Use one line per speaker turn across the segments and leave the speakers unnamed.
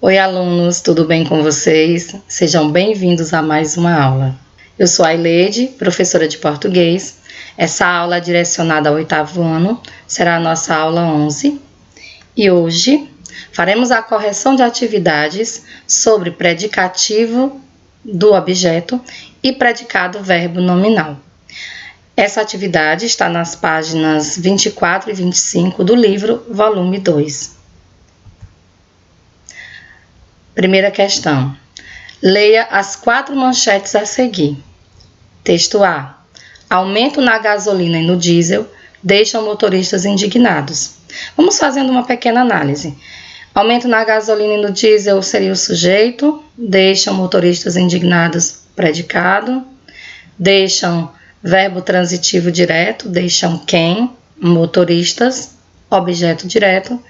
Oi, alunos, tudo bem com vocês? Sejam bem-vindos a mais uma aula. Eu sou a Ileide, professora de português. Essa aula é direcionada ao 8º ano, será a nossa aula 11. E hoje faremos a correção de atividades sobre predicativo do objeto e predicado verbo nominal. Essa atividade está nas páginas 24 e 25 do livro, volume 2. Primeira questão. Leia as 4 manchetes a seguir. Texto A. Aumento na gasolina e no diesel deixam motoristas indignados. Vamos fazendo uma pequena análise. Aumento na gasolina e no diesel seria o sujeito, deixam motoristas indignados, predicado, deixam verbo transitivo direto, deixam quem, motoristas, objeto direto.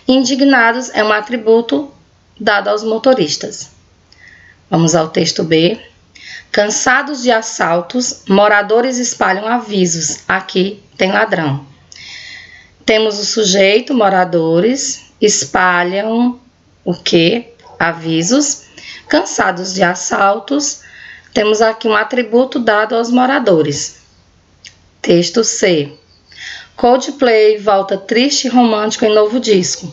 Indignados é um atributo dado aos motoristas. Vamos ao texto B. Cansados de assaltos, moradores espalham avisos. Aqui tem ladrão. Temos o sujeito, moradores, espalham o quê? Avisos. Cansados de assaltos, temos aqui um atributo dado aos moradores. Texto C. Coldplay volta triste e romântico em novo disco.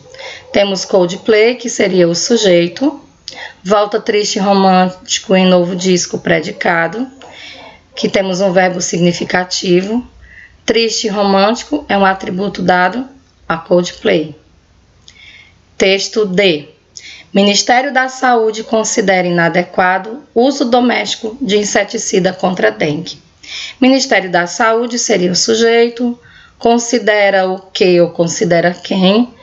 Temos Coldplay, que seria o sujeito. Volta triste e romântico em novo disco, predicado. Que temos um verbo significativo. Triste e romântico é um atributo dado a Coldplay. Texto D. Ministério da Saúde considera inadequado uso doméstico de inseticida contra dengue. Ministério da Saúde seria o sujeito. Considera o que ou considera quem,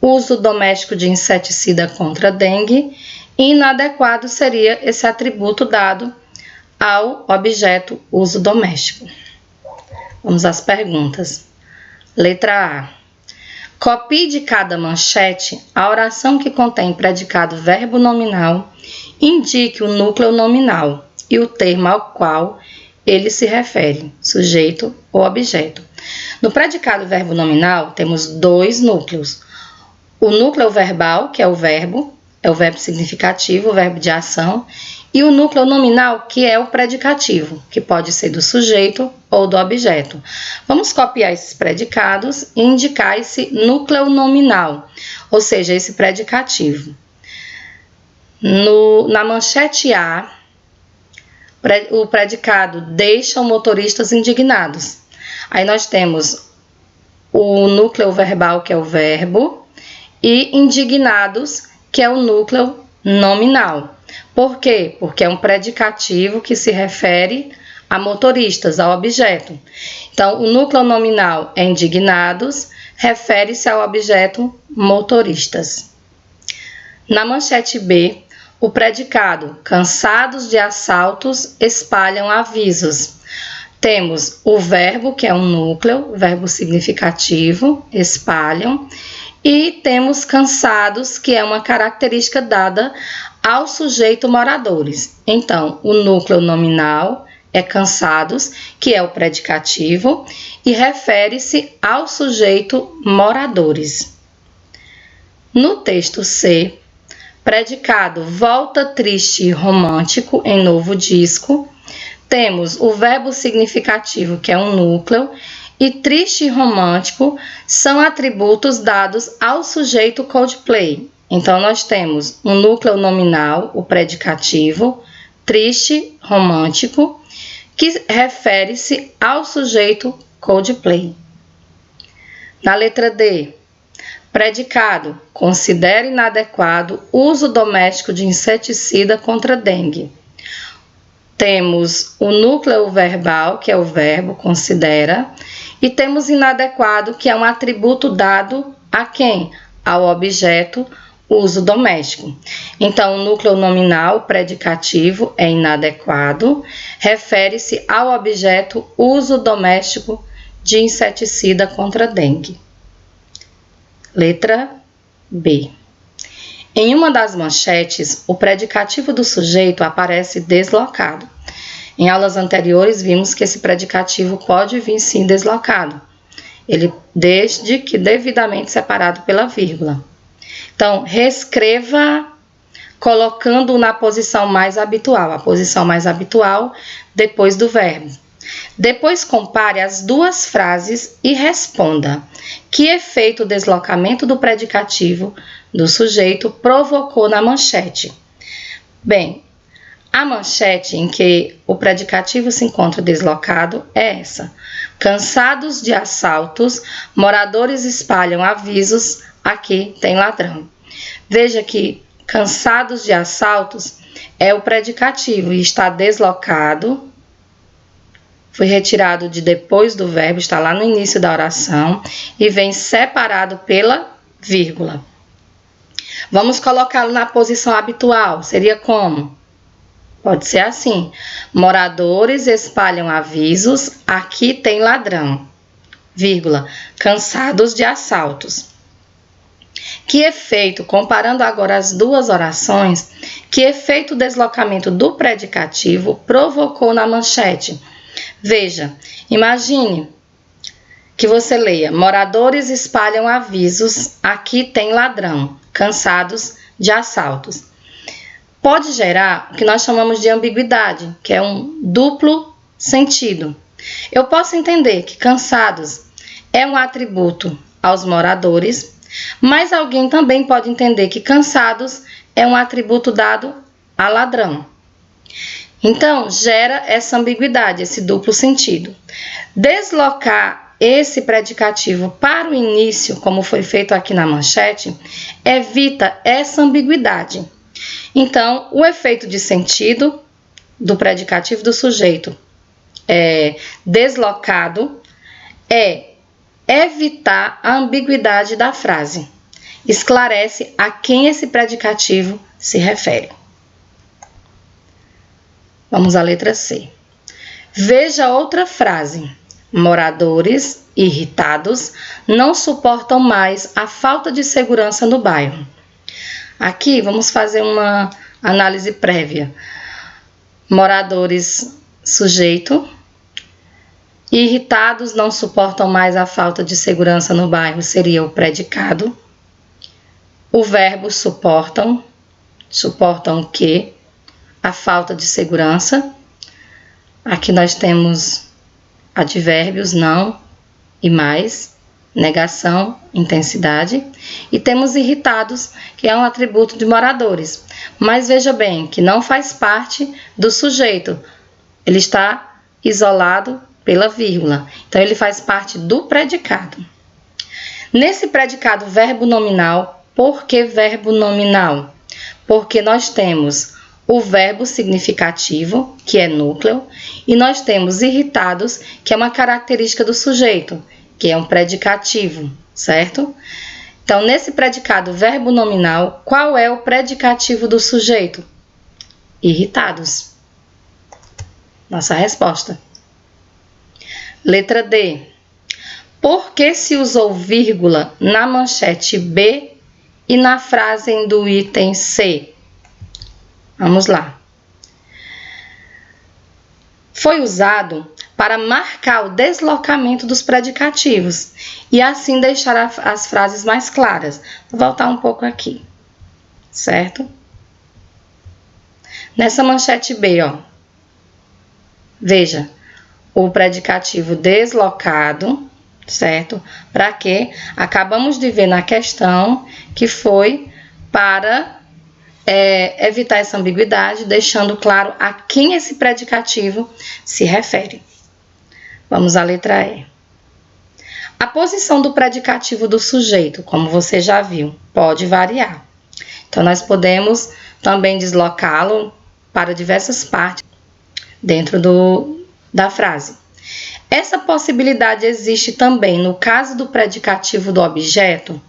uso doméstico de inseticida contra dengue, e inadequado seria esse atributo dado ao objeto uso doméstico. Vamos às perguntas. Letra A. Copie de cada manchete a oração que contém predicado verbo nominal, indique o núcleo nominal e o termo ao qual ele se refere, sujeito ou objeto. No predicado verbo nominal, temos 2 núcleos. O núcleo verbal, que é o verbo significativo, o verbo de ação, e o núcleo nominal, que é o predicativo, que pode ser do sujeito ou do objeto. Vamos copiar esses predicados e indicar esse núcleo nominal, ou seja, esse predicativo. Na manchete A, o predicado deixa motoristas indignados. Aí nós temos o núcleo verbal, que é o verbo, e indignados, que é o núcleo nominal. Por quê? Porque é um predicativo que se refere a motoristas, ao objeto. Então, o núcleo nominal é indignados, refere-se ao objeto motoristas. Na manchete B, o predicado cansados de assaltos espalham avisos. Temos o verbo, que é um núcleo, verbo significativo, espalham, e temos cansados, que é uma característica dada ao sujeito moradores. Então, o núcleo nominal é cansados, que é o predicativo, e refere-se ao sujeito moradores. No texto C, predicado volta triste e romântico em novo disco, temos o verbo significativo, que é um núcleo, e triste e romântico são atributos dados ao sujeito Coldplay. Então, nós temos um núcleo nominal, o predicativo, triste, romântico, que refere-se ao sujeito Coldplay. Na letra D, predicado, considera inadequado uso doméstico de inseticida contra dengue. Temos o núcleo verbal, que é o verbo, considera, e temos inadequado, que é um atributo dado a quem? Ao objeto uso doméstico. Então, o núcleo nominal, predicativo, é inadequado, refere-se ao objeto uso doméstico de inseticida contra dengue. Letra B. Em uma das manchetes, o predicativo do sujeito aparece deslocado. Em aulas anteriores, vimos que esse predicativo pode vir sim deslocado, desde que devidamente separado pela vírgula. Então, reescreva colocando-o na posição mais habitual, a posição mais habitual depois do verbo. Depois compare as duas frases e responda: que efeito o deslocamento do predicativo do sujeito provocou na manchete? Bem, a manchete em que o predicativo se encontra deslocado é essa: cansados de assaltos, moradores espalham avisos, aqui tem ladrão. Veja que cansados de assaltos é o predicativo e está deslocado, foi retirado de depois do verbo, está lá no início da oração e vem separado pela vírgula. Vamos colocá-lo na posição habitual, seria como? Pode ser assim: moradores espalham avisos, aqui tem ladrão, vírgula, cansados de assaltos. Que efeito, comparando agora as duas orações, que efeito o deslocamento do predicativo provocou na manchete? Veja, imagine que você leia: moradores espalham avisos, aqui tem ladrão, cansados de assaltos. Pode gerar o que nós chamamos de ambiguidade, que é um duplo sentido. Eu posso entender que cansados é um atributo aos moradores, mas alguém também pode entender que cansados é um atributo dado a ladrão. Então, gera essa ambiguidade, esse duplo sentido. Deslocar esse predicativo para o início, como foi feito aqui na manchete, evita essa ambiguidade. Então, o efeito de sentido do predicativo do sujeito deslocado é evitar a ambiguidade da frase. Esclarece a quem esse predicativo se refere. Vamos à letra C. Veja outra frase: moradores irritados não suportam mais a falta de segurança no bairro. Aqui vamos fazer uma análise prévia. Moradores, sujeito. Irritados não suportam mais a falta de segurança no bairro, seria o predicado. O verbo suportam. Suportam o quê? A falta de segurança. Aqui nós temos advérbios não e mais, negação, intensidade, e temos irritados, que é um atributo de moradores. Mas veja bem que não faz parte do sujeito, ele está isolado pela vírgula, então ele faz parte do predicado. Nesse predicado verbo nominal, por que verbo nominal? Porque nós temos o verbo significativo, que é núcleo, e nós temos irritados, que é uma característica do sujeito, que é um predicativo, certo? Então, nesse predicado verbo nominal, qual é o predicativo do sujeito? Irritados. Nossa resposta. Letra D. Por que se usou vírgula na manchete B e na frase do item C? Vamos lá. Foi usado para marcar o deslocamento dos predicativos e assim deixar as frases mais claras. Vou voltar um pouco aqui, certo? Nessa manchete B, ó, veja, o predicativo deslocado, certo? Para quê? Acabamos de ver na questão que foi para evitar essa ambiguidade, deixando claro a quem esse predicativo se refere. Vamos à letra E. A posição do predicativo do sujeito, como você já viu, pode variar. Então, nós podemos também deslocá-lo para diversas partes dentro da frase. Essa possibilidade existe também no caso do predicativo do objeto.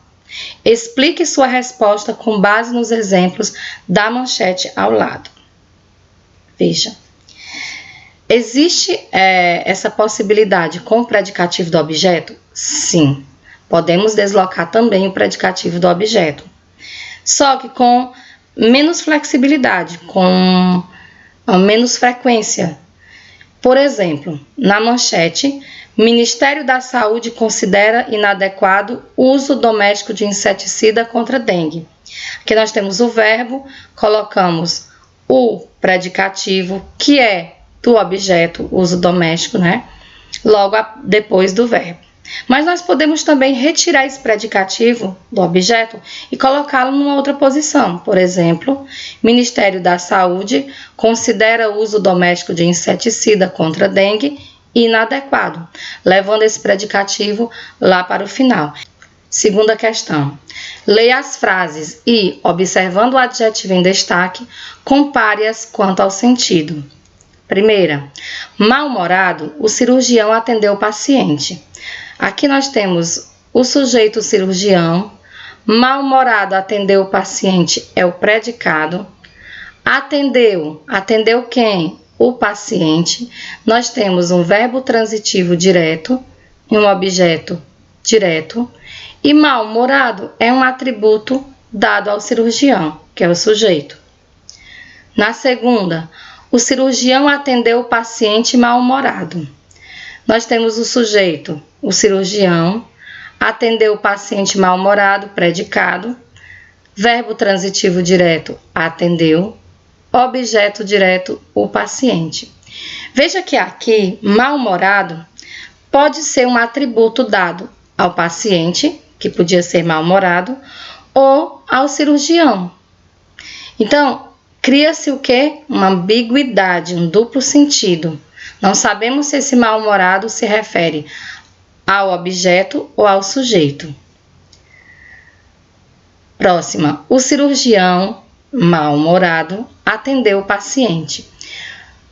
Explique sua resposta com base nos exemplos da manchete ao lado. Veja. Existe essa possibilidade com o predicativo do objeto? Sim. Podemos deslocar também o predicativo do objeto. Só que com menos flexibilidade, com menos frequência. Por exemplo, na manchete, Ministério da Saúde considera inadequado o uso doméstico de inseticida contra dengue. Aqui nós temos o verbo, colocamos o predicativo, que é do objeto, uso doméstico, né? Logo depois do verbo. Mas nós podemos também retirar esse predicativo do objeto e colocá-lo numa outra posição. Por exemplo, Ministério da Saúde considera o uso doméstico de inseticida contra dengue inadequado, levando esse predicativo lá para o final. Segunda questão. Leia as frases e, observando o adjetivo em destaque, compare-as quanto ao sentido. Primeira, mal-humorado, o cirurgião atendeu o paciente. Aqui nós temos o sujeito cirurgião, mal-humorado atendeu o paciente é o predicado, atendeu quem? O paciente. Nós temos um verbo transitivo direto e um objeto direto, e mal-humorado é um atributo dado ao cirurgião, que é o sujeito. Na segunda, o cirurgião atendeu o paciente mal-humorado. Nós temos o sujeito, o cirurgião, atendeu o paciente mal-humorado, predicado, verbo transitivo direto, atendeu, objeto direto, o paciente. Veja que aqui, mal-humorado, pode ser um atributo dado ao paciente, que podia ser mal-humorado, ou ao cirurgião. Então, cria-se o quê? Uma ambiguidade, um duplo sentido. Não sabemos se esse mal-humorado se refere ao objeto ou ao sujeito. Próxima. O cirurgião mal-humorado atendeu o paciente.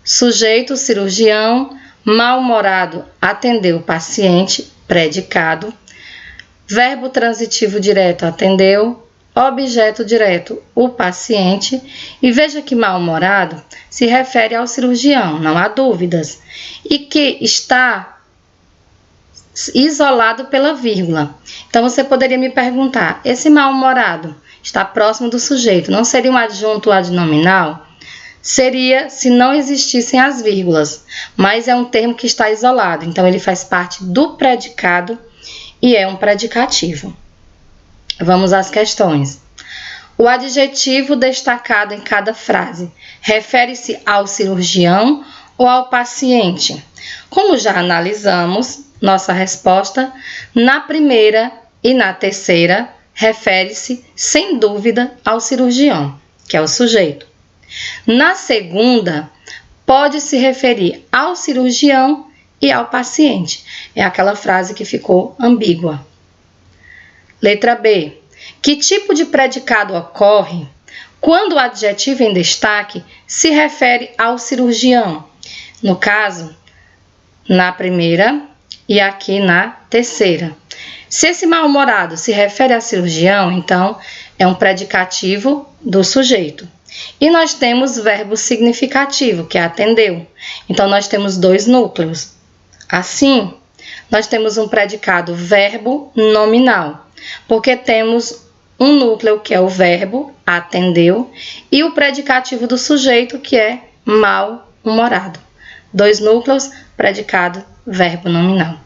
Sujeito, cirurgião, mal-humorado atendeu o paciente, predicado. Verbo transitivo direto, atendeu. Objeto direto, o paciente. E veja que mal-humorado se refere ao cirurgião, não há dúvidas. E que está isolado pela vírgula. Então, você poderia me perguntar, esse mal-humorado está próximo do sujeito, não seria um adjunto adnominal? Seria se não existissem as vírgulas, mas é um termo que está isolado, então ele faz parte do predicado e é um predicativo. Vamos às questões. O adjetivo destacado em cada frase refere-se ao cirurgião ou ao paciente? Como já analisamos, nossa resposta na primeira e na terceira refere-se, sem dúvida, ao cirurgião, que é o sujeito. Na segunda, pode se referir ao cirurgião e ao paciente. É aquela frase que ficou ambígua. Letra B. Que tipo de predicado ocorre quando o adjetivo em destaque se refere ao cirurgião? No caso, na primeira e aqui na terceira. Se esse mal-humorado se refere a cirurgião, então é um predicativo do sujeito. E nós temos verbo significativo, que é atendeu. Então, nós temos dois núcleos. Assim, nós temos um predicado verbo nominal, porque temos um núcleo que é o verbo, atendeu, e o predicativo do sujeito, que é mal-humorado. Dois núcleos, predicado, verbo nominal.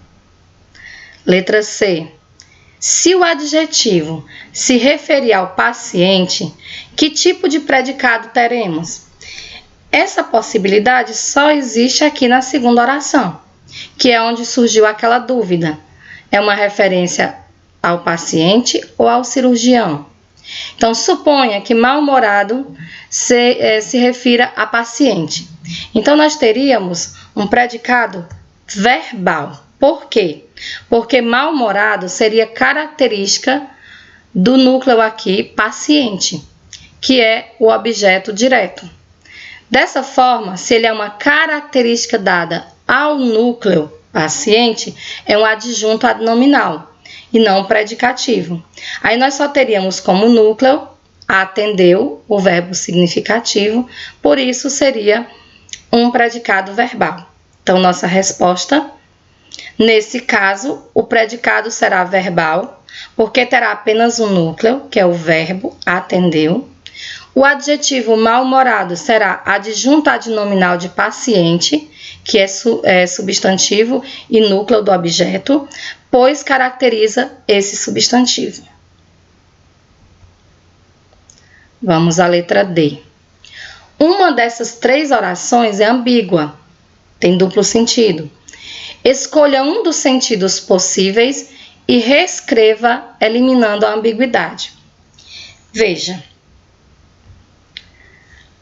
Letra C. Se o adjetivo se referir ao paciente, que tipo de predicado teremos? Essa possibilidade só existe aqui na segunda oração, que é onde surgiu aquela dúvida. É uma referência ao paciente ou ao cirurgião? Então, suponha que mal-humorado se refira a paciente. Então, nós teríamos um predicado verbal. Por quê? Porque mal-humorado seria característica do núcleo aqui, paciente, que é o objeto direto. Dessa forma, se ele é uma característica dada ao núcleo paciente, é um adjunto adnominal e não um predicativo. Aí nós só teríamos como núcleo atendeu, o verbo significativo, por isso seria um predicado verbal. Então, nossa resposta, nesse caso, o predicado será verbal, porque terá apenas um núcleo, que é o verbo atendeu. O adjetivo mal-humorado será adjunto adnominal de paciente, que é substantivo e núcleo do objeto, pois caracteriza esse substantivo. Vamos à letra D. Uma dessas 3 orações é ambígua, tem duplo sentido. Escolha um dos sentidos possíveis e reescreva eliminando a ambiguidade. Veja,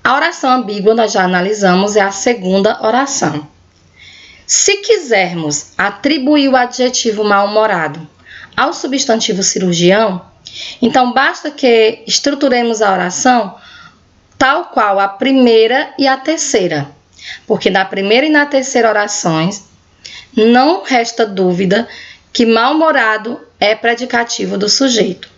a oração ambígua nós já analisamos, é a segunda oração. Se quisermos atribuir o adjetivo mal-humorado ao substantivo cirurgião, então basta que estruturemos a oração tal qual a primeira e a terceira, porque na primeira e na terceira orações não resta dúvida que mal-humorado é predicativo do sujeito.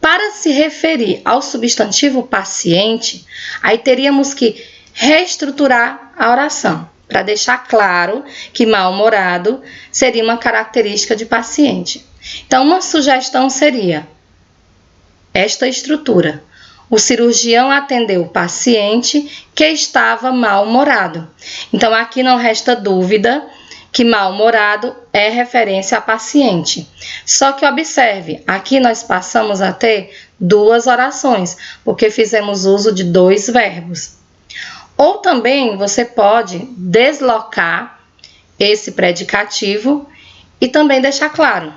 Para se referir ao substantivo paciente, aí teríamos que reestruturar a oração, para deixar claro que mal-humorado seria uma característica de paciente. Então, uma sugestão seria esta estrutura. O cirurgião atendeu o paciente que estava mal-humorado. Então, aqui não resta dúvida que mal-humorado é referência a paciente. Só que observe, aqui nós passamos a ter 2 orações, porque fizemos uso de 2 verbos. Ou também você pode deslocar esse predicativo e também deixar claro.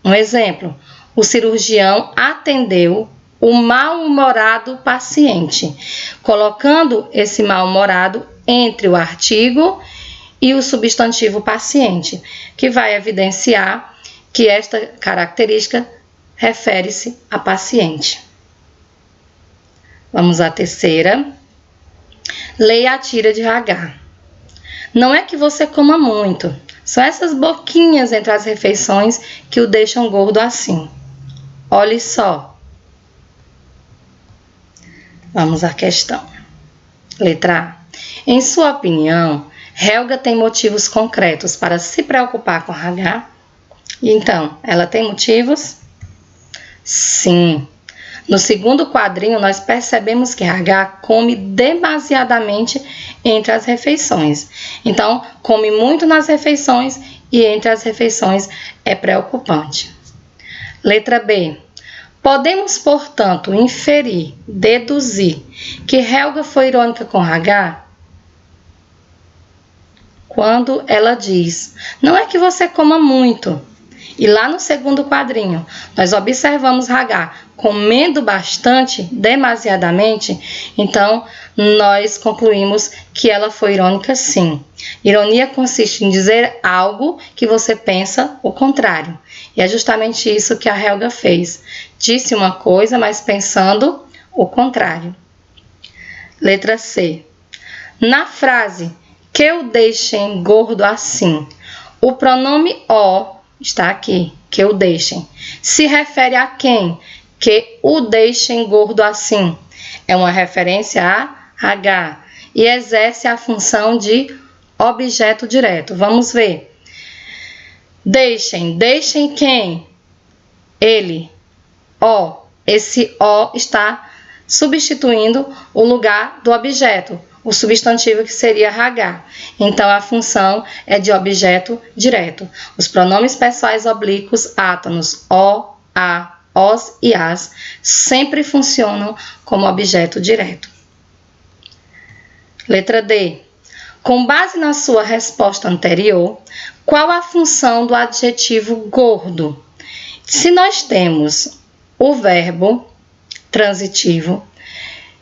Um exemplo, o cirurgião atendeu o mal-humorado paciente, colocando esse mal-humorado entre o artigo e o substantivo paciente, que vai evidenciar que esta característica refere-se a paciente. Vamos à terceira. Leia a tira de H. Não é que você coma muito, são essas boquinhas entre as refeições que o deixam gordo assim. Olhe só. Vamos à questão. Letra A. Em sua opinião, Helga tem motivos concretos para se preocupar com H? Então, ela tem motivos? Sim. No segundo quadrinho, nós percebemos que H come demasiadamente entre as refeições. Então, come muito nas refeições e entre as refeições é preocupante. Letra B. Podemos, portanto, inferir, deduzir que Helga foi irônica com H quando ela diz: não é que você coma muito. E lá no segundo quadrinho, nós observamos H comendo bastante, demasiadamente, então nós concluímos que ela foi irônica sim. Ironia consiste em dizer algo que você pensa o contrário. E é justamente isso que a Helga fez. Disse uma coisa, mas pensando o contrário. Letra C. Na frase que o deixem gordo assim, o pronome o está aqui, que o deixem. Se refere a quem? Que o deixem gordo assim. É uma referência a H e exerce a função de objeto direto. Vamos ver. Deixem. Deixem quem? Ele. O. Esse o está substituindo o lugar do objeto, o substantivo que seria H. Então, a função é de objeto direto. Os pronomes pessoais oblíquos, átonos, o, a, os e as, sempre funcionam como objeto direto. Letra D. Com base na sua resposta anterior, qual a função do adjetivo gordo? Se nós temos o verbo transitivo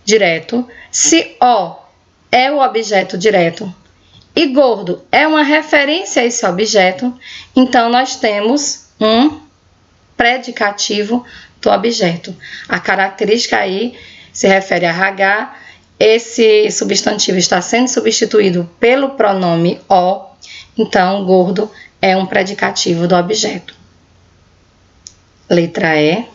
direto, se o é o objeto direto e gordo é uma referência a esse objeto, então nós temos um predicativo do objeto. A característica aí se refere a H, esse substantivo está sendo substituído pelo pronome o, então gordo é um predicativo do objeto. Letra E.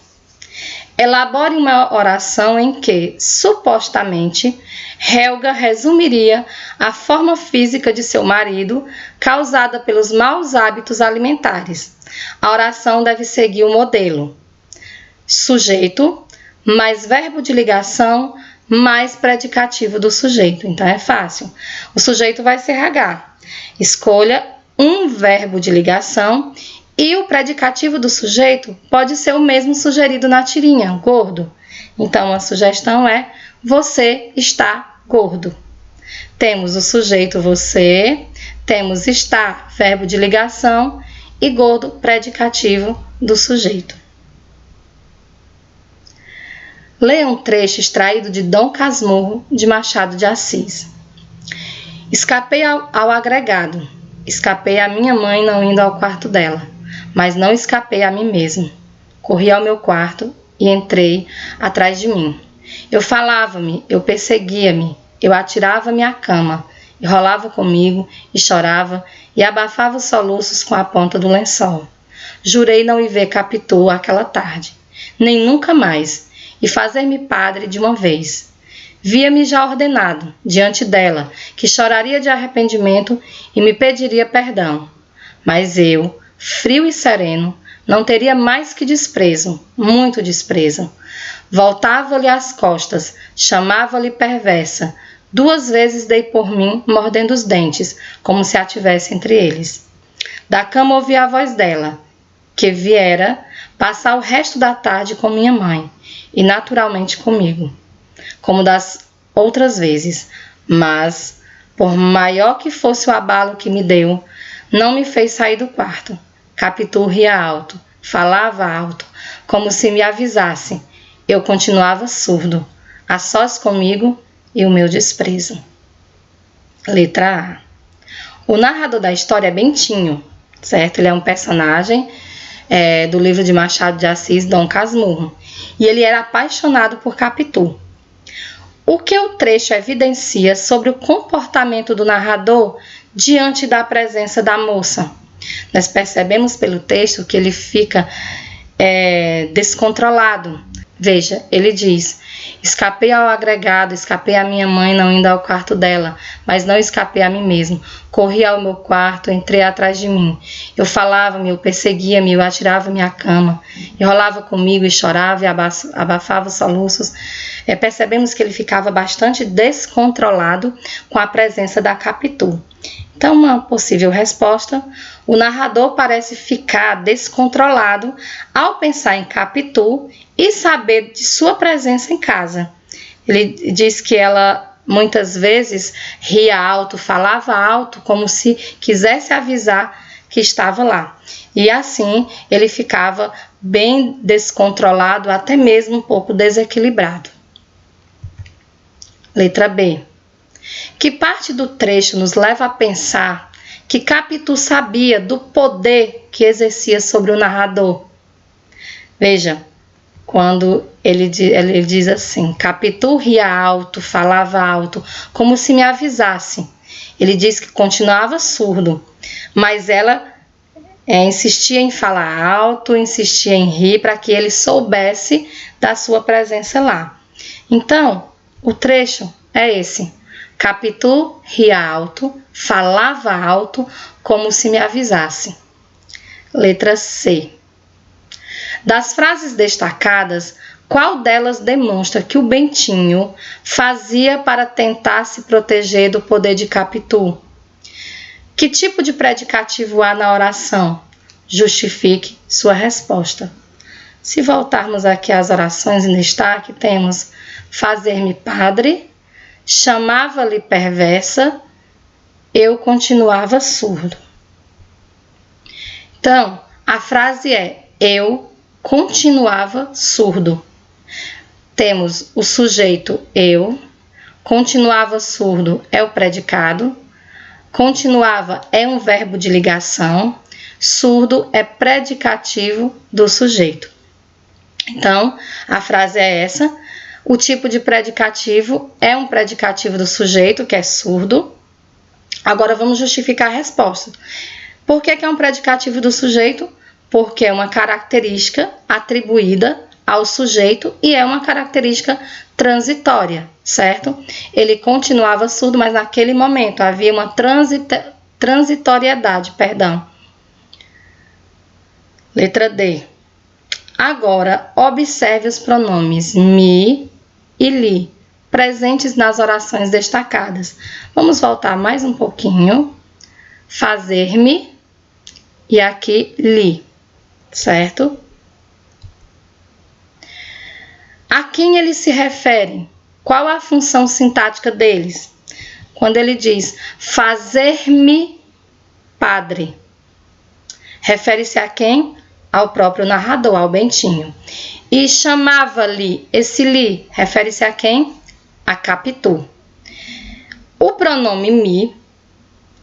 Elabore uma oração em que, supostamente, Helga resumiria a forma física de seu marido causada pelos maus hábitos alimentares. A oração deve seguir o modelo: sujeito mais verbo de ligação mais predicativo do sujeito. Então é fácil. O sujeito vai ser H. Escolha um verbo de ligação e o predicativo do sujeito pode ser o mesmo sugerido na tirinha, gordo. Então a sugestão é: você está gordo. Temos o sujeito você, temos está, verbo de ligação, e gordo, predicativo do sujeito. Leia um trecho extraído de Dom Casmurro, de Machado de Assis. Escapei ao agregado, escapei à minha mãe não indo ao quarto dela, mas não escapei a mim mesmo. Corri ao meu quarto e entrei atrás de mim. Eu falava-me, eu perseguia-me, eu atirava-me à cama, e rolava comigo, e chorava, e abafava os soluços com a ponta do lençol. Jurei não ir ver Capitu aquela tarde, nem nunca mais, e fazer-me padre de uma vez. Via-me já ordenado, diante dela, que choraria de arrependimento e me pediria perdão. Mas eu, frio e sereno, não teria mais que desprezo, muito desprezo. Voltava-lhe as costas, chamava-lhe perversa. 2 vezes dei por mim, mordendo os dentes, como se a tivesse entre eles. Da cama ouvi a voz dela, que viera passar o resto da tarde com minha mãe, e naturalmente comigo, como das outras vezes, mas, por maior que fosse o abalo que me deu, não me fez sair do quarto. Capitu ria alto, falava alto, como se me avisasse. Eu continuava surdo, a sós comigo e o meu desprezo. Letra A. O narrador da história é Bentinho, certo? Ele é um personagem do livro de Machado de Assis, Dom Casmurro, e ele era apaixonado por Capitu. O que o trecho evidencia sobre o comportamento do narrador diante da presença da moça? Nós percebemos pelo texto que ele fica descontrolado. Veja, ele diz: escapei ao agregado, escapei à minha mãe não indo ao quarto dela, mas não escapei a mim mesmo. Corri ao meu quarto, entrei atrás de mim. Eu falava-me, eu perseguia-me, eu atirava-me à cama, e rolava comigo e chorava e abafava os soluços. Percebemos que ele ficava bastante descontrolado com a presença da Capitu. Então, uma possível resposta: o narrador parece ficar descontrolado ao pensar em Capitu e saber de sua presença em casa. Ele diz que ela muitas vezes ria alto, falava alto, como se quisesse avisar que estava lá. E assim ele ficava bem descontrolado, até mesmo um pouco desequilibrado. Letra B. Que parte do trecho nos leva a pensar que Capitu sabia do poder que exercia sobre o narrador? Veja, quando ele diz assim: Capitu ria alto, falava alto, como se me avisasse. Ele diz que continuava surdo, mas ela insistia em falar alto, insistia em rir para que ele soubesse da sua presença lá. Então, o trecho é esse: Capitu ria alto, falava alto, como se me avisasse. Letra C. Das frases destacadas, qual delas demonstra que o Bentinho fazia para tentar se proteger do poder de Capitu? Que tipo de predicativo há na oração? Justifique sua resposta. Se voltarmos aqui às orações em destaque, temos fazer-me padre, chamava-lhe perversa, eu continuava surdo. Então, a frase é: eu continuava surdo. Temos o sujeito eu, continuava surdo é o predicado, continuava é um verbo de ligação, surdo é predicativo do sujeito. Então, a frase é essa. O tipo de predicativo é um predicativo do sujeito, que é surdo. Agora vamos justificar a resposta. Por que é um predicativo do sujeito? Porque é uma característica atribuída ao sujeito e é uma característica transitória, certo? Ele continuava surdo, mas naquele momento havia uma transitoriedade, perdão. Letra D. Agora, observe os pronomes me e li, presentes nas orações destacadas. Vamos voltar mais um pouquinho. Fazer-me e aqui li, certo? A quem ele se refere? Qual a função sintática deles? Quando ele diz fazer-me padre, refere-se a quem? Ao próprio narrador, ao Bentinho. E chamava-lhe, esse li, refere-se a quem? A Capitu. O pronome me,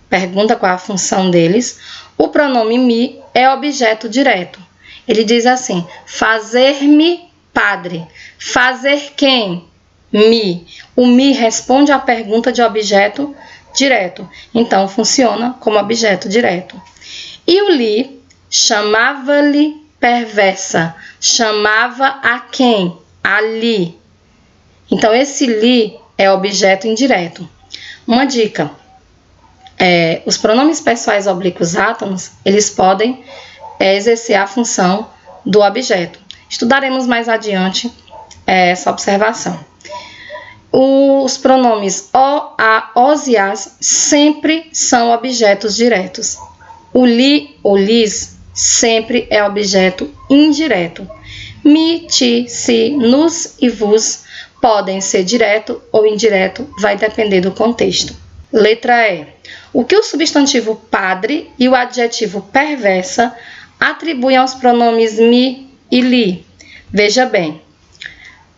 pergunta qual a função deles. O pronome me é objeto direto. Ele diz assim, fazer-me padre. Fazer quem? Me. O me responde à pergunta de objeto direto. Então, funciona como objeto direto. E o li chamava-lhe perversa. Chamava a quem? A li. Então, esse li é objeto indireto. Uma dica. Os pronomes pessoais oblíquos átonos, eles podem exercer a função do objeto. Estudaremos mais adiante essa observação. Os pronomes o, a, os e as sempre são objetos diretos. O li ou lis sempre é objeto indireto. Mi, ti, si, nos e vos podem ser direto ou indireto, vai depender do contexto. Letra E. O que o substantivo padre e o adjetivo perversa atribuem aos pronomes mi e li? Veja bem.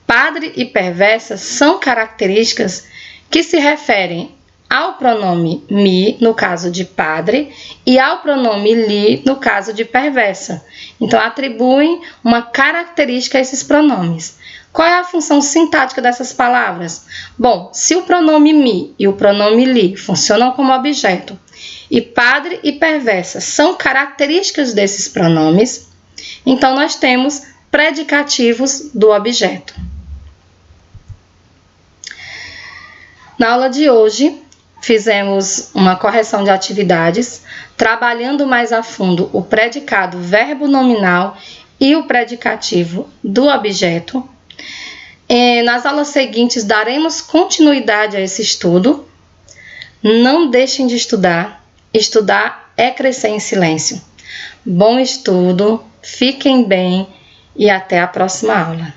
Padre e perversa são características que se referem ao pronome mi, no caso de padre, e ao pronome li, no caso de perversa. Então, atribuem uma característica a esses pronomes. Qual é a função sintática dessas palavras? Bom, se o pronome mi e o pronome li funcionam como objeto, e padre e perversa são características desses pronomes, então nós temos predicativos do objeto. Na aula de hoje, fizemos uma correção de atividades, trabalhando mais a fundo o predicado verbo nominal e o predicativo do objeto. Nas aulas seguintes, daremos continuidade a esse estudo. Não deixem de estudar. Estudar é crescer em silêncio. Bom estudo, fiquem bem e até a próxima aula.